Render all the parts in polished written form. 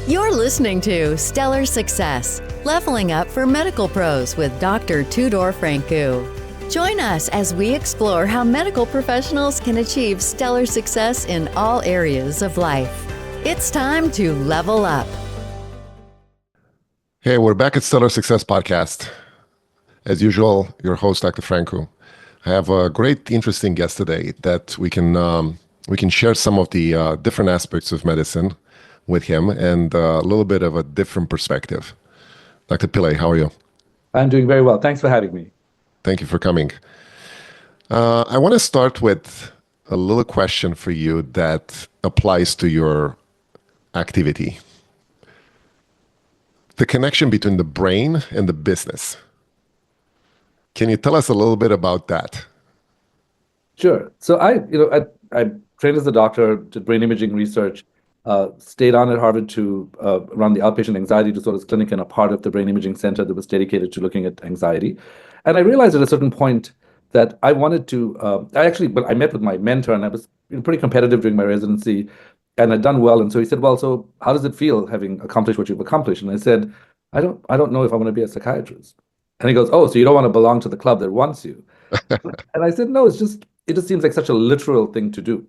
You're listening to Stellar Success, Leveling Up for Medical Pros with Dr. Tudor Francu. Join us as we explore how medical professionals can achieve stellar success in all areas of life. It's time to level up. Hey, we're back at Stellar Success Podcast. As usual, your host, Dr. Francu. I have a great, interesting guest today that we can share some of the different aspects of medicine with him and a little bit of a different perspective. Dr. Pillay, how are you? I'm doing very well. Thanks for having me. Thank you for coming. I want to start with a little question for you that applies to your activity. The connection between the brain and the business. Can you tell us a little bit about that? Sure. So I trained as a doctor, did brain imaging research, stayed on at Harvard to run the outpatient anxiety disorders clinic in a part of the brain imaging center that was dedicated to looking at anxiety. And I realized at a certain point that I wanted to, I met with my mentor and I was pretty competitive during my residency and I'd done well. And so he said, well, so how does it feel having accomplished what you've accomplished? And I said, I don't know if I want to be a psychiatrist. And he goes, oh, so you don't want to belong to the club that wants you. And I said, no, it just seems like such a literal thing to do.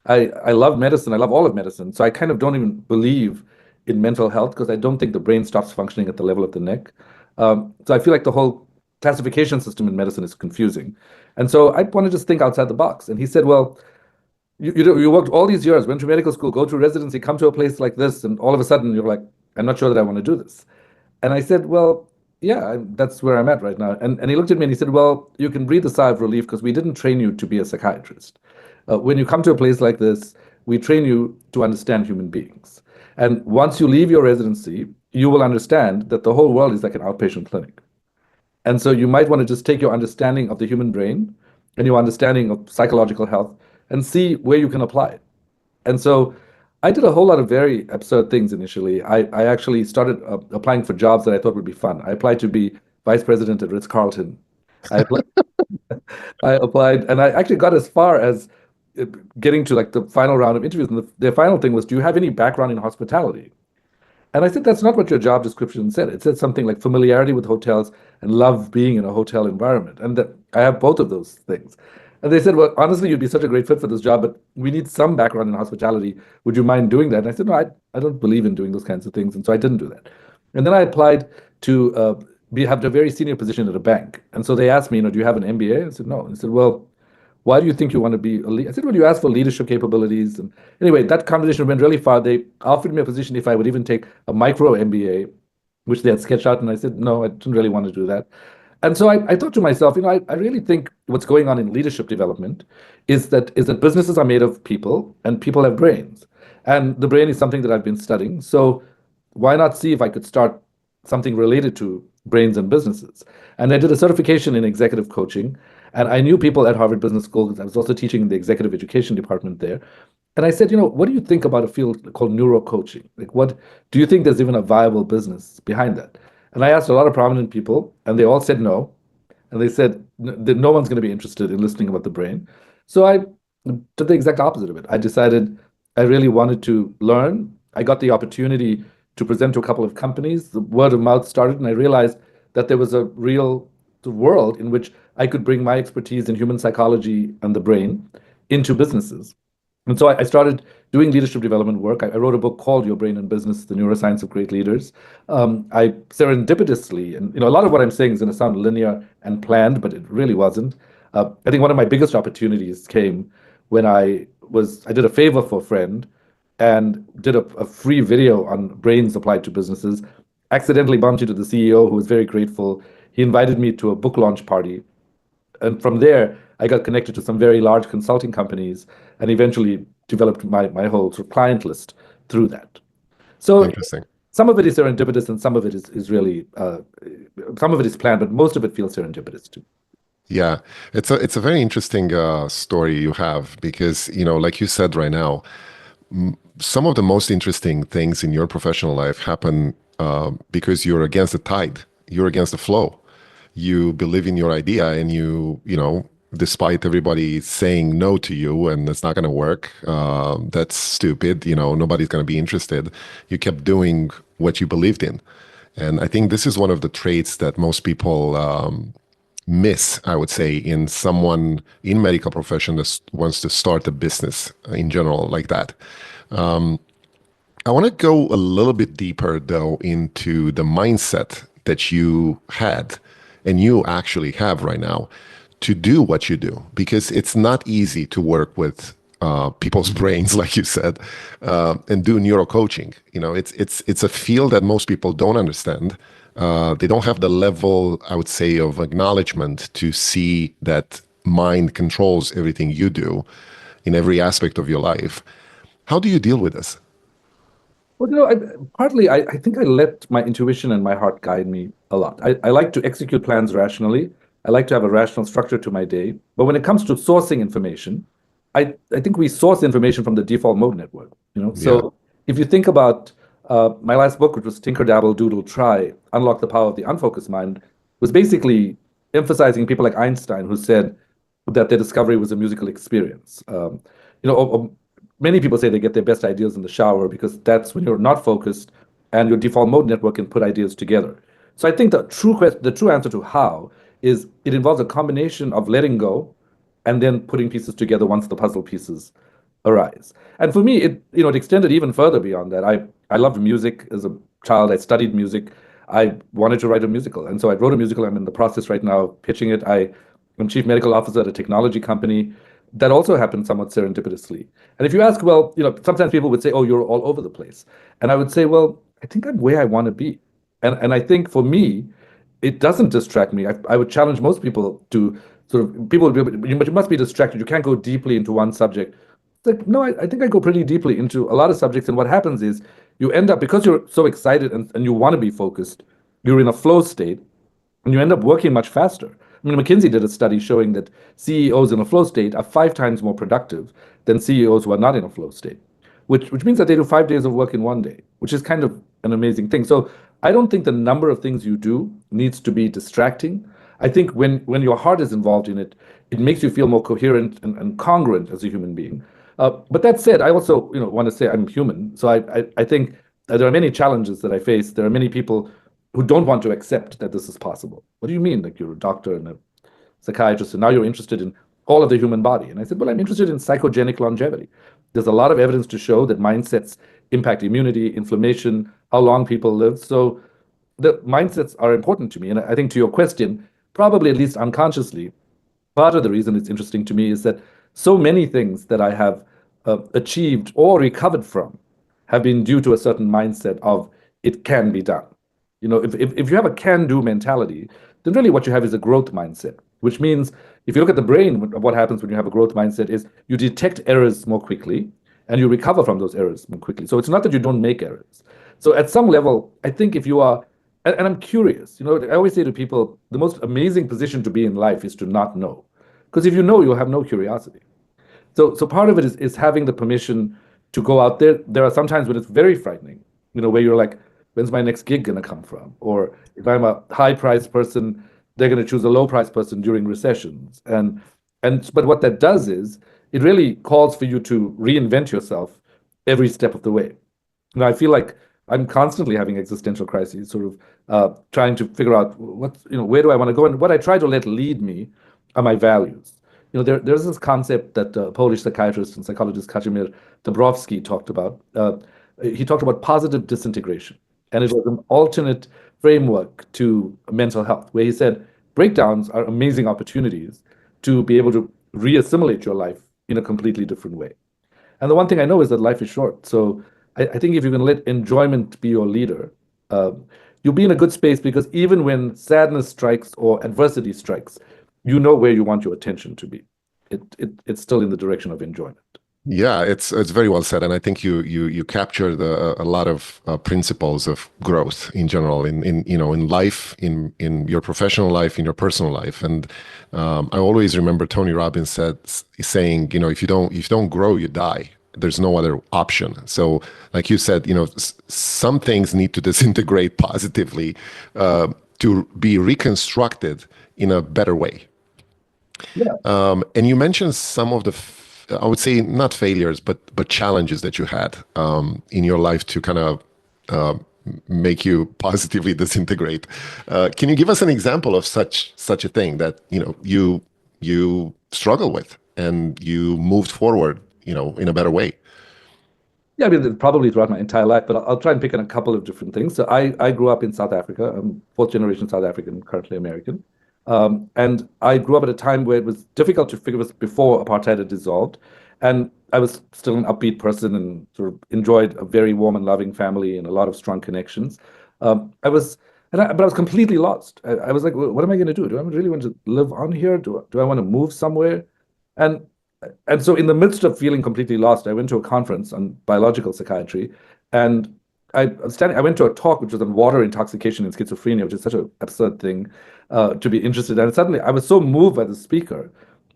I love medicine. I love all of medicine. So I kind of don't even believe in mental health because I don't think the brain stops functioning at the level of the neck. So I feel like the whole classification system in medicine is confusing. And so I want to just think outside the box. And he said, well, you worked all these years, went to medical school, go to residency, come to a place like this, and all of a sudden you're like, I'm not sure that I want to do this. And I said, well, yeah, that's where I'm at right now. And he looked at me and he said, well, you can breathe a sigh of relief because we didn't train you to be a psychiatrist. When you come to a place like this, we train you to understand human beings. And once you leave your residency, you will understand that the whole world is like an outpatient clinic. And so you might want to just take your understanding of the human brain and your understanding of psychological health and see where you can apply it. And so I did a whole lot of very absurd things initially. I actually started applying for jobs that I thought would be fun. I applied to be vice president at Ritz-Carlton. I applied and I actually got as far as getting to like the final round of interviews. And their final thing was, do you have any background in hospitality? And I said, that's not what your job description said. It said something like familiarity with hotels and love being in a hotel environment. And that I have both of those things. And they said, well, honestly, you'd be such a great fit for this job, but we need some background in hospitality. Would you mind doing that? And I said, no, I don't believe in doing those kinds of things. And so I didn't do that. And then I applied to have a very senior position at a bank. And so they asked me, do you have an MBA? I said, no. And I said, well, why do you think you want to be a lead? I said, well, you asked for leadership capabilities. And anyway, that conversation went really far. They offered me a position if I would even take a micro MBA, which they had sketched out. And I said, no, I didn't really want to do that. And so I thought to myself, I really think what's going on in leadership development is that businesses are made of people and people have brains. And the brain is something that I've been studying. So why not see if I could start something related to brains and businesses? And I did a certification in executive coaching. And I knew people at Harvard Business School because I was also teaching in the executive education department there. And I said, what do you think about a field called neurocoaching? Like, what do you think there's even a viable business behind that? And I asked a lot of prominent people, and they all said no. And they said that no one's going to be interested in listening about the brain. So I did the exact opposite of it. I decided I really wanted to learn. I got the opportunity to present to a couple of companies. The word of mouth started, and I realized that there was a real world in which I could bring my expertise in human psychology and the brain into businesses. And so I started doing leadership development work. I wrote a book called Your Brain and Business, The Neuroscience of Great Leaders. I serendipitously, and a lot of what I'm saying is going to sound linear and planned, but it really wasn't. I think one of my biggest opportunities came when I did a favor for a friend and did a free video on brains applied to businesses, accidentally bumped into the CEO who was very grateful. He invited me to a book launch party. And from there, I got connected to some very large consulting companies and eventually developed my whole sort of client list through that. So Interesting. Some of it is serendipitous and some of it is really, some of it is planned, but most of it feels serendipitous too. Yeah, it's a very interesting story you have because, like you said right now, some of the most interesting things in your professional life happen because you're against the tide, you're against the flow. You believe in your idea and you despite everybody saying no to you and it's not going to work. That's stupid. Nobody's going to be interested. You kept doing what you believed in. And I think this is one of the traits that most people miss, I would say, in someone in medical profession that wants to start a business in general like that. I want to go a little bit deeper, though, into the mindset that you had and you actually have right now to do what you do, because it's not easy to work with people's brains, like you said, and do neurocoaching. It's a field that most people don't understand. They don't have the level, I would say, of acknowledgement to see that mind controls everything you do in every aspect of your life. How do you deal with this? Well, partly I think I let my intuition and my heart guide me a lot. I like to execute plans rationally. I like to have a rational structure to my day. But when it comes to sourcing information, I think we source information from the default mode network. So if you think about my last book, which was Tinker, Dabble, Doodle, Try, Unlock the Power of the Unfocused Mind, was basically emphasizing people like Einstein, who said that their discovery was a musical experience. Many people say they get their best ideas in the shower because that's when you're not focused and your default mode network can put ideas together. So I think the true answer to how is it involves a combination of letting go and then putting pieces together once the puzzle pieces arise. And for me, it extended even further beyond that. I loved music as a child. I studied music. I wanted to write a musical. And so I wrote a musical. I'm in the process right now of pitching it. I'm chief medical officer at a technology company. That also happened somewhat serendipitously. And if you ask, well, sometimes people would say, oh, you're all over the place. And I would say, well, I think I'm where I want to be. And I think for me, it doesn't distract me. I would challenge most people to people would be, but you must be distracted. You can't go deeply into one subject. It's like, no, I think I go pretty deeply into a lot of subjects. And what happens is you end up, because you're so excited and you want to be focused, you're in a flow state and you end up working much faster. I mean, McKinsey did a study showing that CEOs in a flow state are 5 times more productive than CEOs who are not in a flow state, which means that they do 5 days of work in one day, which is kind of an amazing thing. So I don't think the number of things you do needs to be distracting. I think when your heart is involved in it, it makes you feel more coherent and congruent as a human being. But that said, I also want to say I'm human. So I think there are many challenges that I face. There are many people who don't want to accept that this is possible. What do you mean? Like, you're a doctor and a psychiatrist, and now you're interested in all of the human body. And I said, well, I'm interested in psychogenic longevity. There's a lot of evidence to show that mindsets impact immunity, inflammation, how long people live. So the mindsets are important to me. And I think to your question, probably at least unconsciously, part of the reason it's interesting to me is that so many things that I have achieved or recovered from have been due to a certain mindset of it can be done. If you have a can-do mentality, then really what you have is a growth mindset, which means if you look at the brain, what happens when you have a growth mindset is you detect errors more quickly and you recover from those errors more quickly. So it's not that you don't make errors. So at some level, I think if you are, and I'm curious, I always say to people, the most amazing position to be in life is to not know. Because if you know, you'll have no curiosity. So part of it is having the permission to go out there. There are some times when it's very frightening, where you're like, when's my next gig going to come from? Or if I'm a high-priced person, they're going to choose a low-priced person during recessions. But what that does is it really calls for you to reinvent yourself every step of the way. I feel like I'm constantly having existential crises, sort of trying to figure out where do I want to go, and what I try to let lead me are my values. There's this concept that Polish psychiatrist and psychologist Kazimierz Dabrowski talked about. He talked about positive disintegration. And it was an alternate framework to mental health, where he said breakdowns are amazing opportunities to be able to re-assimilate your life in a completely different way. And the one thing I know is that life is short. So I think if you can let enjoyment be your leader, you'll be in a good space, because even when sadness strikes or adversity strikes, you know where you want your attention to be. It's still in the direction of enjoyment. Yeah, it's very well said, and I think you captured a lot of principles of growth in general in life, in your professional life, in your personal life. And I always remember Tony Robbins saying, if you don't grow, you die. There's no other option. So, like you said, some things need to disintegrate positively to be reconstructed in a better way. Yeah. And you mentioned some of the, I would say not failures, but challenges that you had in your life to kind of uh, make you positively disintegrate. Can you give us an example of such a thing that you struggle with and you moved forward, in a better way? Yeah, I mean, probably throughout my entire life, but I'll try and pick on a couple of different things. So I grew up in South Africa. I'm fourth generation South African, currently American. And I grew up at a time where it was difficult to figure this before apartheid had dissolved. And I was still an upbeat person and sort of enjoyed a very warm and loving family and a lot of strong connections. I was, but I was completely lost. I was like, what am I going to do? Do I really want to live on here? Do I want to move somewhere? And and so in the midst of feeling completely lost, I went to a conference on biological psychiatry, and I went to a talk which was on water intoxication and schizophrenia, which is such an absurd thing to be interested in. And suddenly I was so moved by the speaker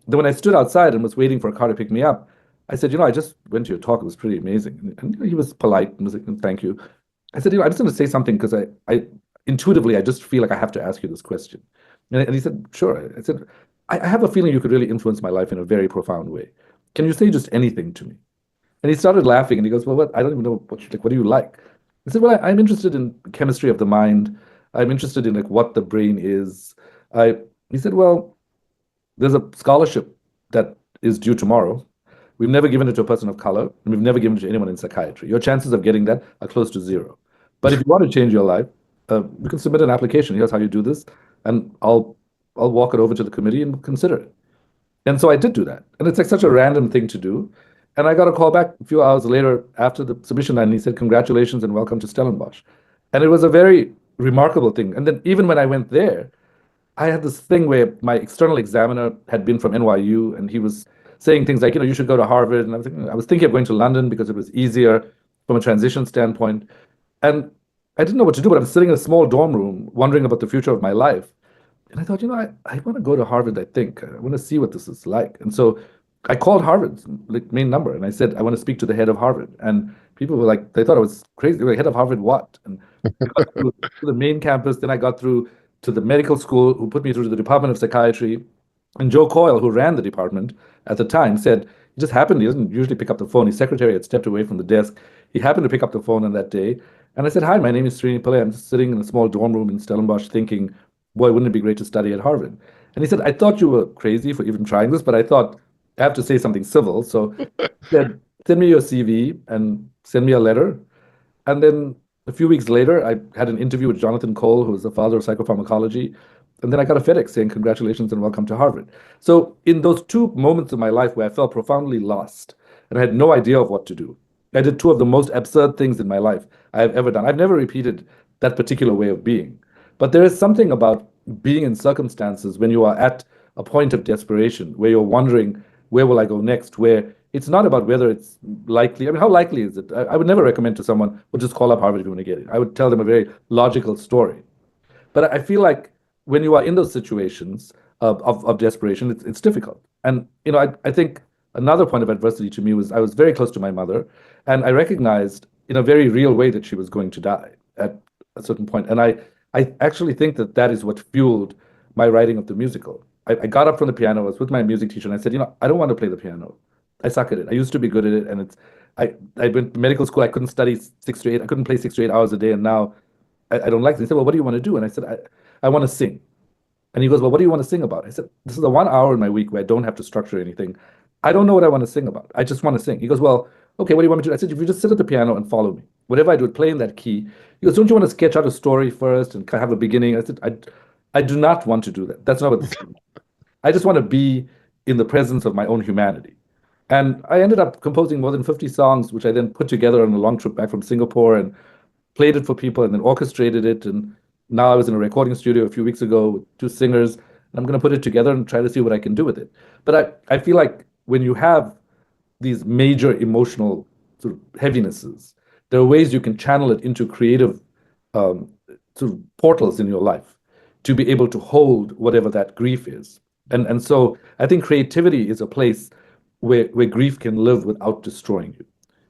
that when I stood outside and was waiting for a car to pick me up, I said, I just went to your talk. It was pretty amazing. And he was polite and was like, thank you. I said, I just want to say something because I intuitively, I just feel like I have to ask you this question. And he said, sure. I said, I have a feeling you could really influence my life in a very profound way. Can you say just anything to me? And he started laughing and he goes, well, what? I don't even know what you like. What do you like? I said, well, I'm interested in chemistry of the mind. I'm interested in like what the brain is. He said, well, there's a scholarship that is due tomorrow. We've never given it to a person of color, and we've never given it to anyone in psychiatry. Your chances of getting that are close to zero. But if you want to change your life, you can submit an application. Here's how you do this, and I'll walk it over to the committee and consider it. And so I did do that. And it's like such a random thing to do. And I got a call back a few hours later after the submission, and he said, congratulations and welcome to Stellenbosch. And it was a very remarkable thing. And then even when I went there, I had this thing where my external examiner had been from NYU, and he was saying things like, you should go to Harvard. And I was thinking of going to London because it was easier from a transition standpoint. And I didn't know what to do, but I was sitting in a small dorm room wondering about the future of my life. And I thought, I want to go to Harvard, I think. I want to see what this is like. And so I called Harvard's like main number and I said, I want to speak to the head of Harvard. And people were like, they thought I was crazy. They were like, head of Harvard, what? And I got through to the main campus. Then I got through to the medical school, who put me through to the Department of Psychiatry. And Joe Coyle, who ran the department at the time, said he just happened, he doesn't usually pick up the phone. His secretary had stepped away from the desk. He happened to pick up the phone on that day. And I said, hi, my name is Srini Pillay. I'm just sitting in a small dorm room in Stellenbosch thinking, boy, wouldn't it be great to study at Harvard? And he said, I thought you were crazy for even trying this, but I thought I have to say something civil. So he said, send me your CV and send me a letter. And then a few weeks later, I had an interview with Jonathan Cole, who is the father of psychopharmacology. And then I got a FedEx saying, congratulations and welcome to Harvard. So in those two moments of my life where I felt profoundly lost and I had no idea of what to do, I did two of the most absurd things in my life I have ever done. I've never repeated that particular way of being. But there is something about being in circumstances when you are at a point of desperation, where you're wondering, where will I go next? Where it's not about whether it's likely. I mean, how likely is it? I would never recommend to someone, well, just call up Harvard if you want to get it. I would tell them a very logical story. But I feel like when you are in those situations of desperation, it's difficult. And, I think another point of adversity to me was I was very close to my mother, and I recognized in a very real way that she was going to die at a certain point. And I actually think that that is what fueled my writing of the musical. I got up from the piano, I was with my music teacher, and I said, I don't want to play the piano. I suck at it. I used to be good at it, and I went to medical school. I couldn't study 6 to 8. I couldn't play 6 to 8 hours a day, and now I don't like it. He said, well, what do you want to do? And I said, I want to sing. And he goes, well, what do you want to sing about? I said, this is the 1 hour in my week where I don't have to structure anything. I don't know what I want to sing about. I just want to sing. He goes, well, okay, what do you want me to do? I said, if you just sit at the piano and follow me, whatever I do, play in that key. He goes, don't you want to sketch out a story first and have a beginning? I said, I do not want to do that. That's not what this is. I just want to be in the presence of my own humanity. And I ended up composing more than 50 songs, which I then put together on a long trip back from Singapore and played it for people and then orchestrated it. And now I was in a recording studio a few weeks ago with two singers, and I'm going to put it together and try to see what I can do with it. But I feel like when you have these major emotional sort of heavinesses, there are ways you can channel it into creative sort of portals in your life to be able to hold whatever that grief is. And so I think creativity is a place where grief can live without destroying you,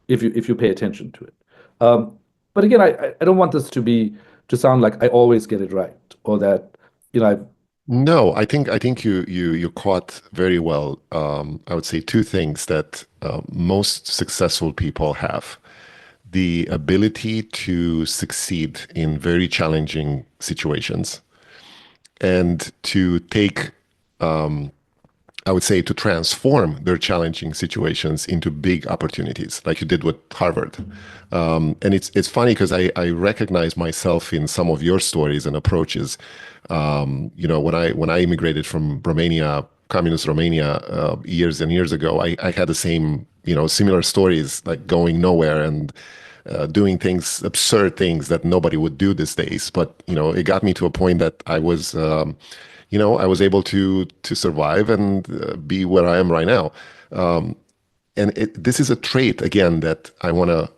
if you pay attention to it. But again, I don't want this to sound like I always get it right, or that I've No, I think you caught very well. I would say two things that most successful people have: the ability to succeed in very challenging situations, and to take, I would say, to transform their challenging situations into big opportunities, like you did with Harvard. And it's funny because I recognize myself in some of your stories and approaches. When I immigrated from Romania, communist Romania, years and years ago, I had the same, similar stories, like going nowhere and doing things, absurd things that nobody would do these days. But it got me to a point that I was able to survive and be where I am right now. And this is a trait again that I want to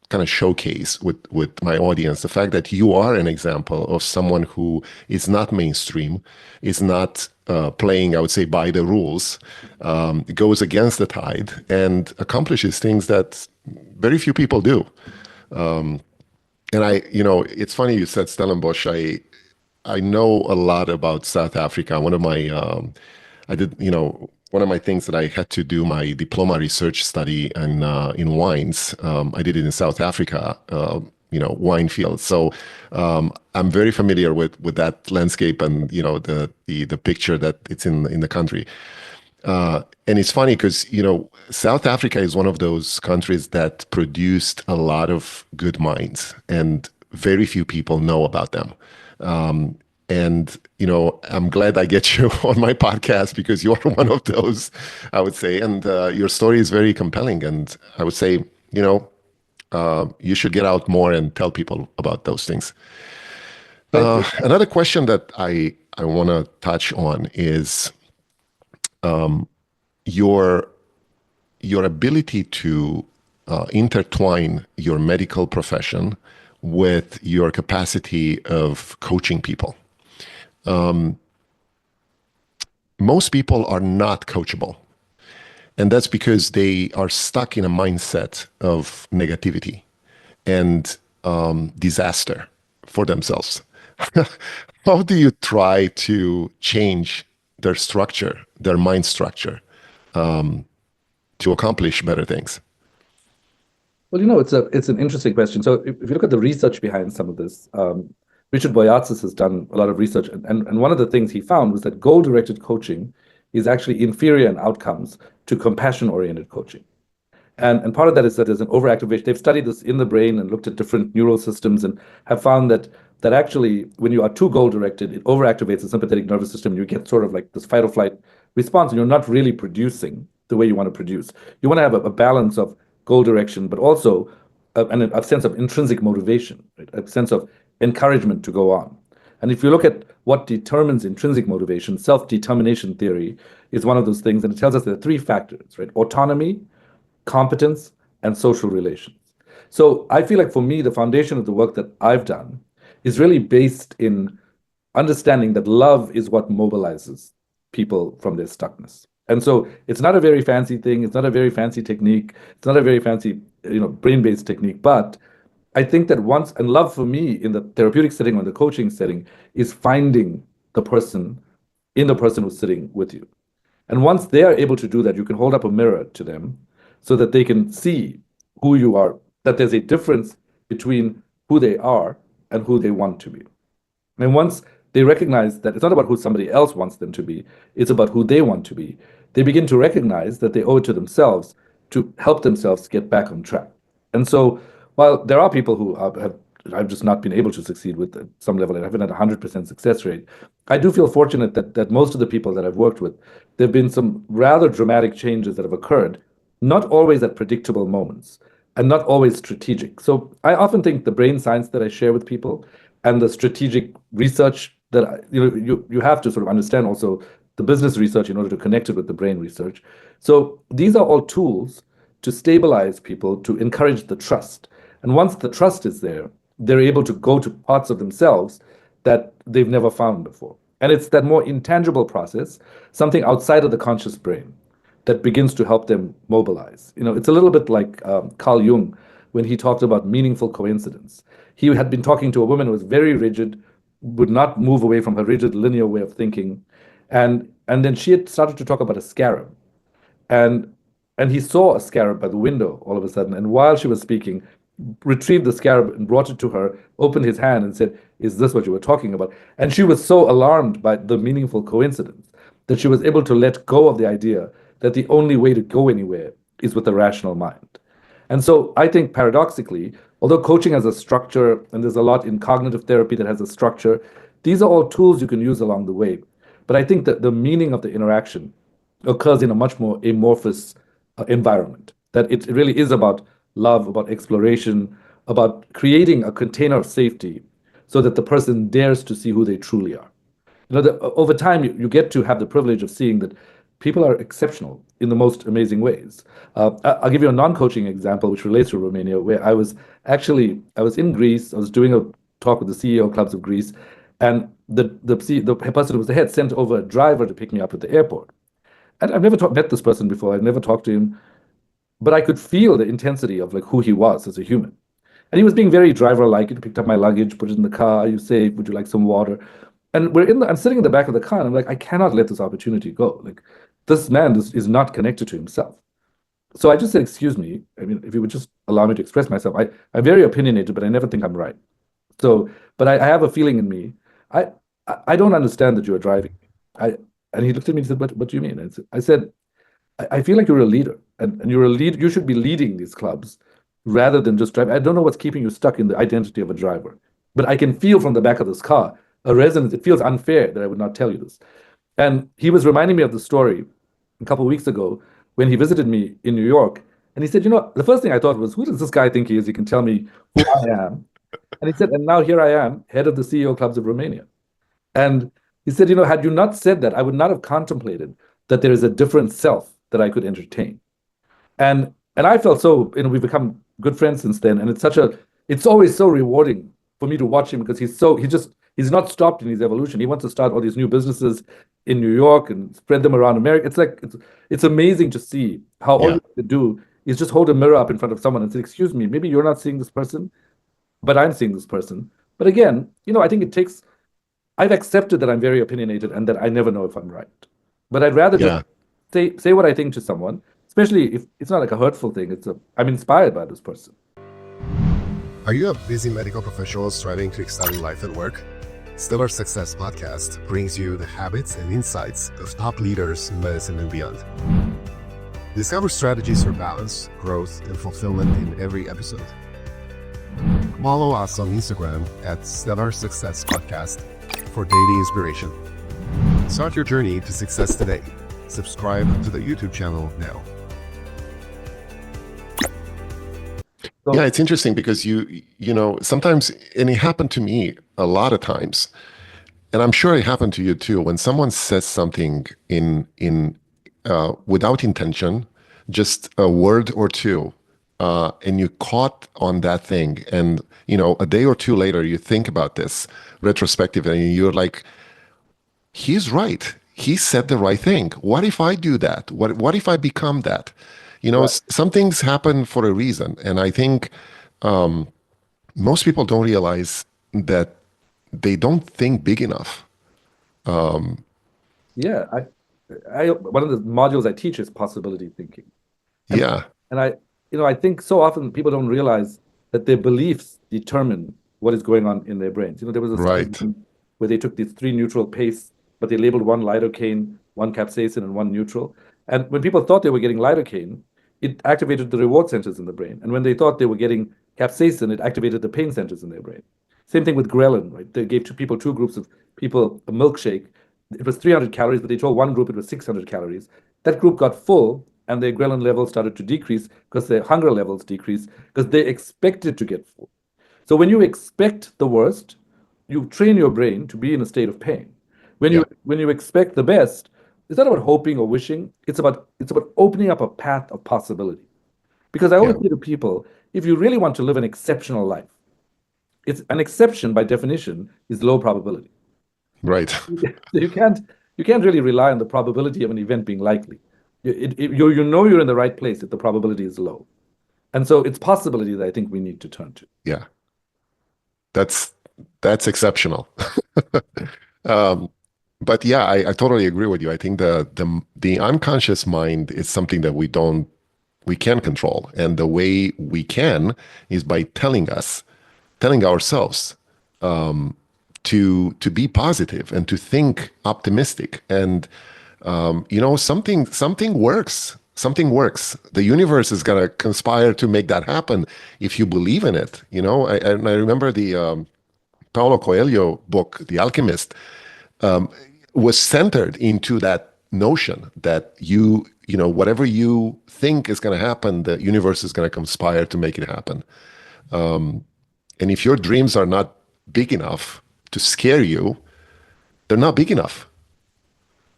kind of showcase with my audience: the fact that you are an example of someone who is not mainstream, is not playing, I would say, by the rules, goes against the tide, and accomplishes things that very few people do. And it's funny you said Stellenbosch. I know a lot about South Africa. One of my things that I had to do my diploma research study in wines. I did it in South Africa, wine fields. So I'm very familiar with that landscape and the picture that it's in the country. And it's funny because South Africa is one of those countries that produced a lot of good minds, and very few people know about them. And I'm glad I get you on my podcast because you are one of those, I would say. And your story is very compelling. And I would say, you should get out more and tell people about those things. Thank you. Another question that I want to touch on is your ability to intertwine your medical profession with your capacity of coaching people. Most people are not coachable, and that's because they are stuck in a mindset of negativity and disaster for themselves. How do you try to change their structure, their mind structure, to accomplish better things? Well, it's an interesting question. So if you look at the research behind some of this, Richard Boyatzis has done a lot of research, and one of the things he found was that goal-directed coaching is actually inferior in outcomes to compassion-oriented coaching. And part of that is that there's an overactivation. They've studied this in the brain and looked at different neural systems and have found that actually when you are too goal-directed, it overactivates the sympathetic nervous system. You get sort of like this fight or flight response, and you're not really producing the way you want to produce. You want to have a balance of goal direction, but also a sense of intrinsic motivation, right? A sense of encouragement to go on. And if you look at what determines intrinsic motivation, self-determination theory is one of those things, and it tells us there are three factors, right? Autonomy, competence, and social relations. So I feel like for me, the foundation of the work that I've done is really based in understanding that love is what mobilizes people from their stuckness. And so it's not a very fancy thing. It's not a very fancy technique. It's not a very fancy, brain-based technique. But I think that and love for me in the therapeutic setting or the coaching setting is finding the person in the person who's sitting with you. And once they are able to do that, you can hold up a mirror to them so that they can see who you are, that there's a difference between who they are and who they want to be. And once they recognize that it's not about who somebody else wants them to be, it's about who they want to be, they begin to recognize that they owe it to themselves to help themselves get back on track. And so while there are people who I've just not been able to succeed with at some level, and I haven't had a 100% success rate, I do feel fortunate that most of the people that I've worked with, there have been some rather dramatic changes that have occurred, not always at predictable moments and not always strategic. So I often think the brain science that I share with people and the strategic research that you have to sort of understand also the business research in order to connect it with the brain research. So these are all tools to stabilize people, to encourage the trust. And once the trust is there, they're able to go to parts of themselves that they've never found before. And it's that more intangible process, something outside of the conscious brain, that begins to help them mobilize. It's a little bit like Carl Jung when he talked about meaningful coincidence. He had been talking to a woman who was very rigid, would not move away from her rigid linear way of thinking. And then she had started to talk about a scarab. And and he saw a scarab by the window all of a sudden. And while she was speaking, retrieved the scarab and brought it to her, opened his hand and said, "Is this what you were talking about?" And she was so alarmed by the meaningful coincidence that she was able to let go of the idea that the only way to go anywhere is with a rational mind. And so I think paradoxically, although coaching has a structure, and there's a lot in cognitive therapy that has a structure, these are all tools you can use along the way. But I think that the meaning of the interaction occurs in a much more amorphous environment, that it really is about love, about exploration, about creating a container of safety so that the person dares to see who they truly are. Over time, you get to have the privilege of seeing that people are exceptional in the most amazing ways. I'll give you a non-coaching example, which relates to Romania, where I was in Greece. I was doing a talk with the CEO clubs of Greece, and the person who was the head sent over a driver to pick me up at the airport. And I've never met this person before. I've never talked to him, but I could feel the intensity of like who he was as a human. And he was being very driver-like. He picked up my luggage, put it in the car. "Are you safe? Would you like some water?" And I'm sitting in the back of the car, and I'm like, I cannot let this opportunity go. Like, this man is not connected to himself. So I just said, "Excuse me. I mean, if you would just allow me to express myself, I'm very opinionated, but I never think I'm right. So, but I have a feeling in me. I don't understand that you're driving. And he looked at me and said, "What do you mean?" And I said, I feel like you're a leader, and you're a leader. You should be leading these clubs rather than just driving. I don't know what's keeping you stuck in the identity of a driver, but I can feel from the back of this car a resonance. It feels unfair that I would not tell you this." And he was reminding me of the story a couple of weeks ago when he visited me in New York. And he said, the first thing I thought was, who does this guy think he is? He can tell me who I am. And he said, and now here I am, head of the CEO clubs of Romania. And he said, had you not said that, I would not have contemplated that there is a different self that I could entertain. And I felt so, we've become good friends since then. And it's always so rewarding for me to watch him, because he's not stopped in his evolution. He wants to start all these new businesses in New York and spread them around America. It's amazing to see how all you have to do is just hold a mirror up in front of someone and say, "Excuse me, maybe you're not seeing this person, but I'm seeing this person." But again, I think I've accepted that I'm very opinionated and that I never know if I'm right. But I'd rather just say what I think to someone, especially if it's not like a hurtful thing. I'm inspired by this person. Are you a busy medical professional striving to excel in life and work? Stellar Success Podcast brings you the habits and insights of top leaders in medicine and beyond. Discover strategies for balance, growth, and fulfillment in every episode. Follow us on Instagram at Stellar Success Podcast for daily inspiration. Start your journey to success today. Subscribe to the YouTube channel now. Yeah, it's interesting because sometimes, and it happened to me a lot of times, and I'm sure it happened to you too, when someone says something without intention, just a word or two, and you caught on that thing, and a day or two later you think about this retrospectively, and you're like, he's right. He said the right thing. What if I do that? What if I become that? Right. Some things happen for a reason. And I think most people don't realize that they don't think big enough. Yeah. One of the modules I teach is possibility thinking. And I think so often people don't realize that their beliefs determine what is going on in their brains. There was a study where they took these 3 neutral pastes, but they labeled 1 lidocaine, 1 capsaicin, and 1 neutral. And when people thought they were getting lidocaine, it activated the reward centers in the brain. And when they thought they were getting capsaicin, it activated the pain centers in their brain. Same thing with ghrelin, right? They gave 2 groups of people a milkshake. It was 300 calories, but they told one group it was 600 calories. That group got full, and their ghrelin levels started to decrease because their hunger levels decreased because they expected to get full. So when you expect the worst, you train your brain to be in a state of pain. When you expect the best, it's not about hoping or wishing. It's about opening up a path of possibility. Because I always say to people, if you really want to live an exceptional life, it's an exception by definition is low probability. Right. So you can't really rely on the probability of an event being likely. You're in the right place if the probability is low. And so it's possibility that I think we need to turn to. Yeah. That's exceptional. Um, but yeah, I totally agree with you. I think the unconscious mind is something that we can control, and the way we can is by telling ourselves to be positive and to think optimistic. And something works. Something works. The universe is gonna conspire to make that happen if you believe in it. And I remember the Paulo Coelho book, The Alchemist, was centered into that notion that whatever you think is going to happen, the universe is going to conspire to make it happen. And if your dreams are not big enough to scare you, they're not big enough.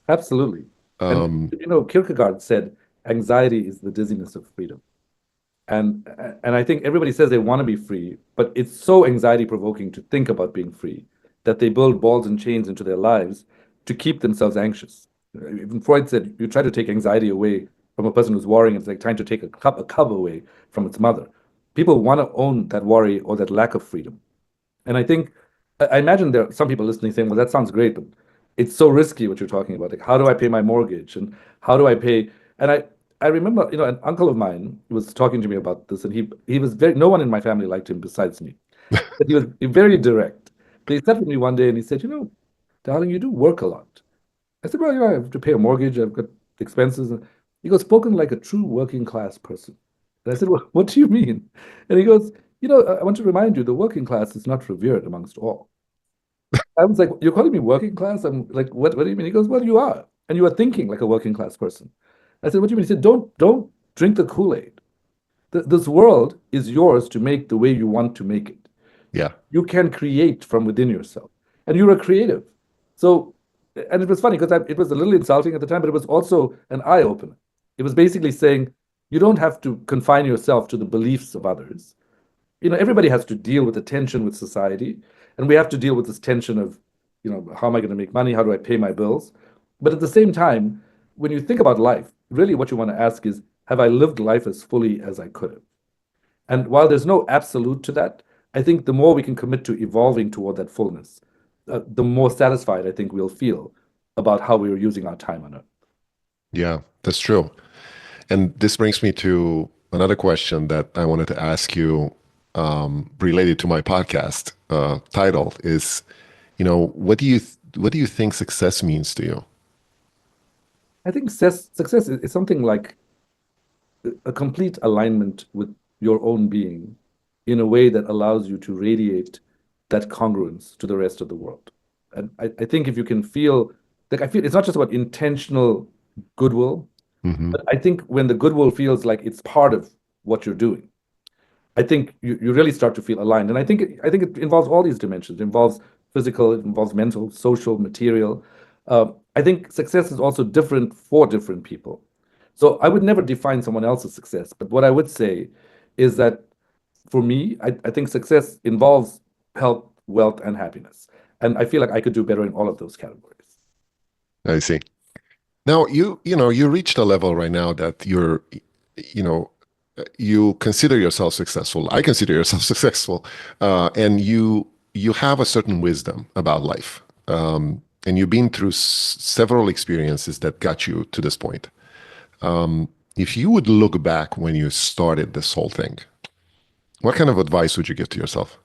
Absolutely. And Kierkegaard said, anxiety is the dizziness of freedom. And I think everybody says they want to be free, but it's so anxiety provoking to think about being free that they build balls and chains into their lives to keep themselves anxious. Even Freud said you try to take anxiety away from a person who's worrying, it's like trying to take a cub away from its mother. People want to own that worry or that lack of freedom. And I think, I imagine there are some people listening saying, well, that sounds great, but it's so risky what you're talking about. Like, how do I pay my mortgage? And how do I pay? And I remember, an uncle of mine was talking to me about this, and he was no one in my family liked him besides me. But he was very direct. So he sat with me one day and he said, darling, you do work a lot. I said, well, I have to pay a mortgage, I've got expenses. And he goes, spoken like a true working class person. And I said, well, what do you mean? And he goes, I want to remind you, the working class is not revered amongst all. I was like, you're calling me working class? I'm like, what do you mean? He goes, well, you are. And you are thinking like a working class person. I said, what do you mean? He said, don't drink the Kool-Aid. This world is yours to make the way you want to make it. Yeah. You can create from within yourself. And you're a creative. So, and it was funny because it was a little insulting at the time, but it was also an eye-opener. It was basically saying, you don't have to confine yourself to the beliefs of others. Everybody has to deal with the tension with society, and we have to deal with this tension of, how am I going to make money? How do I pay my bills? But at the same time, when you think about life, really what you want to ask is, have I lived life as fully as I could have? And while there's no absolute to that, I think the more we can commit to evolving toward that fullness, the more satisfied I think we'll feel about how we are using our time on Earth. Yeah, that's true. And this brings me to another question that I wanted to ask you, related to my podcast title is, what do you think success means to you? I think success is something like a complete alignment with your own being in a way that allows you to radiate that congruence to the rest of the world. And I think if you can feel, like I feel it's not just about intentional goodwill, but I think when the goodwill feels like it's part of what you're doing, I think you really start to feel aligned. And I think it involves all these dimensions. It involves physical, it involves mental, social, material. I think success is also different for different people. So I would never define someone else's success, but what I would say is that for me, I think success involves health, wealth, and happiness. And I feel like I could do better in all of those categories. I see. Now you reached a level right now that you consider yourself successful. I consider yourself successful, and you have a certain wisdom about life, and you've been through several experiences that got you to this point. If you would look back when you started this whole thing, what kind of advice would you give to yourself?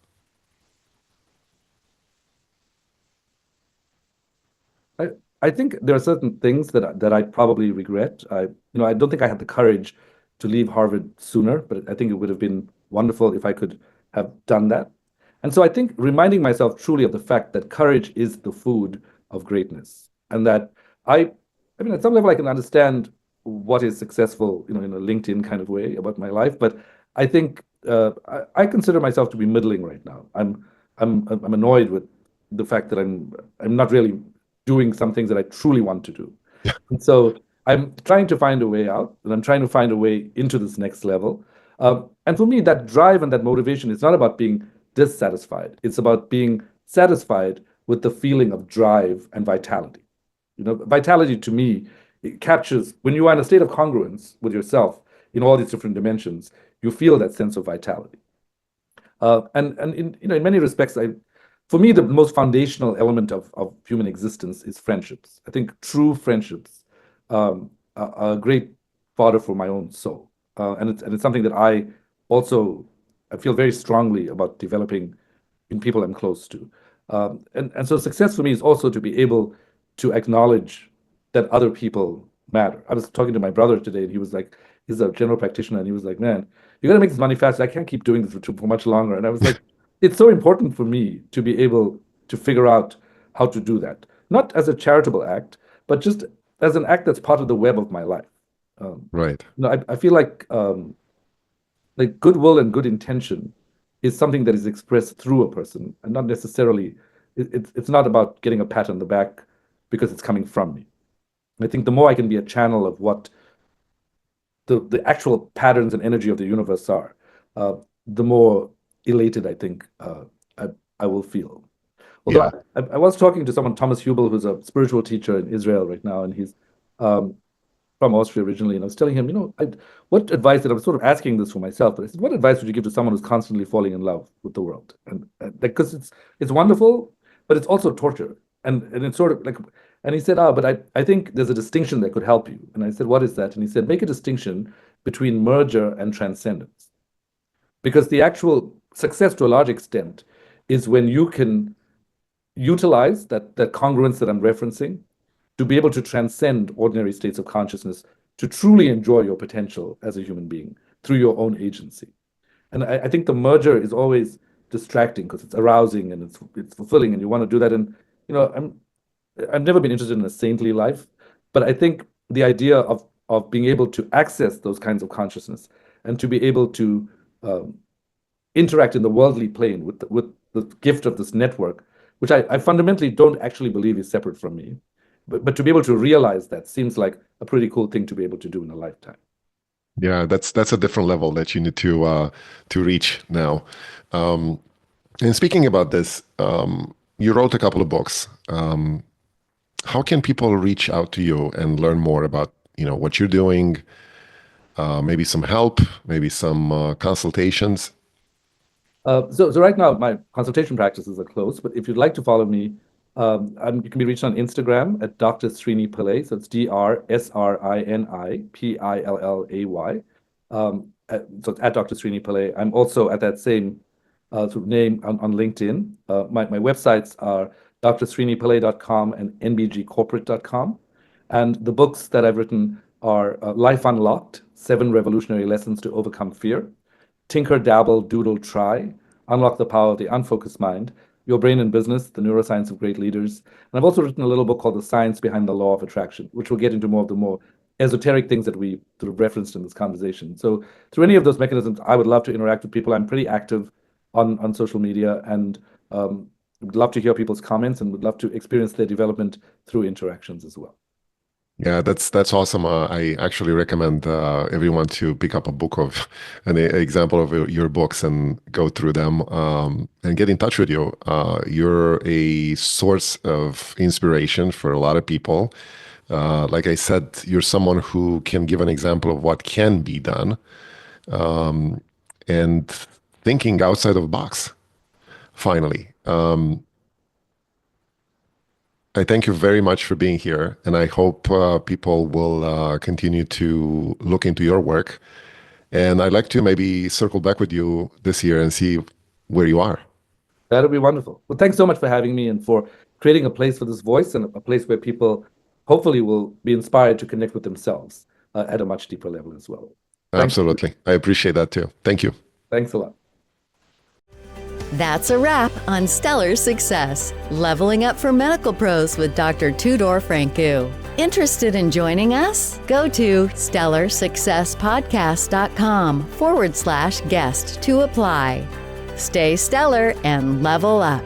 I think there are certain things that I probably regret. I don't think I had the courage to leave Harvard sooner, but I think it would have been wonderful if I could have done that. And so I think reminding myself truly of the fact that courage is the food of greatness, and that I mean, at some level, I can understand what is successful, in a LinkedIn kind of way about my life, but I think I consider myself to be middling right now. I'm annoyed with the fact that I'm not really doing some things that I truly want to do. And so I'm trying to find a way out, and I'm trying to find a way into this next level. And for me, that drive and that motivation is not about being dissatisfied. It's about being satisfied with the feeling of drive and vitality. Vitality to me, it captures when you are in a state of congruence with yourself in all these different dimensions, you feel that sense of vitality. And in many respects, for me, the most foundational element of human existence is friendships. I think true friendships are a great fodder for my own soul. And it's something that I feel very strongly about developing in people I'm close to. And so success for me is also to be able to acknowledge that other people matter. I was talking to my brother today, and he was like, he's a general practitioner, and he was like, man, you got to make this money fast. I can't keep doing this for much longer. And I was like, it's so important for me to be able to figure out how to do that, not as a charitable act, but just as an act that's part of the web of my life. Right. I feel like goodwill and good intention is something that is expressed through a person, and not necessarily. It's not about getting a pat on the back because it's coming from me. I think the more I can be a channel of what the actual patterns and energy of the universe are, the more elated I think I will feel. Although Yeah. I was talking to someone, Thomas Hubel, who's a spiritual teacher in Israel right now, and he's from Austria originally, and I was telling him, what advice, that I was sort of asking this for myself, but I said, what advice would you give to someone who's constantly falling in love with the world? And because it's wonderful, but it's also torture. And it's sort of like, and he said, but I think there's a distinction that could help you. And I said, what is that? And he said, make a distinction between merger and transcendence. Because the actual success to a large extent is when you can utilize that congruence that I'm referencing to be able to transcend ordinary states of consciousness, to truly enjoy your potential as a human being through your own agency. And I think the merger is always distracting because it's arousing and it's fulfilling, and you want to do that. And I've never been interested in a saintly life, but I think the idea of being able to access those kinds of consciousness and to be able to interact in the worldly plane with the gift of this network, which I fundamentally don't actually believe is separate from me, but to be able to realize that seems like a pretty cool thing to be able to do in a lifetime. Yeah, that's a different level that you need to reach now. And speaking about this, you wrote a couple of books. How can people reach out to you and learn more about what you're doing? Maybe some help, maybe some consultations. So right now my consultation practices are closed, but if you'd like to follow me, you can be reached on Instagram at Dr. Srini Pillay. So it's DrSrini Pillay. So it's at Dr. Srini Pillay. I'm also at that same sort of name on LinkedIn. My websites are drsrinipillay.com and nbgcorporate.com. And the books that I've written are Life Unlocked, 7 Revolutionary Lessons to Overcome Fear, Tinker, Dabble, Doodle, Try, Unlock the Power of the Unfocused Mind, Your Brain in Business, The Neuroscience of Great Leaders. And I've also written a little book called The Science Behind the Law of Attraction, which will get into more of the more esoteric things that we sort of referenced in this conversation. So through any of those mechanisms, I would love to interact with people. I'm pretty active on social media, and would love to hear people's comments and would love to experience their development through interactions as well. Yeah, that's awesome. I actually recommend everyone to pick up a book of an example of your books and go through them and get in touch with you. You're a source of inspiration for a lot of people. Like I said, you're someone who can give an example of what can be done, and thinking outside of the box, finally. I thank you very much for being here, and I hope people will continue to look into your work. And I'd like to maybe circle back with you this year and see where you are. That'll be wonderful. Well, thanks so much for having me and for creating a place for this voice and a place where people hopefully will be inspired to connect with themselves at a much deeper level as well. Absolutely. I appreciate that too. Thank you. Thanks a lot. That's a wrap on Stellar Success, Leveling Up for Medical Pros with Dr. Tudor Francu. Interested in joining us? Go to stellarsuccesspodcast.com/guest to apply. Stay stellar and level up.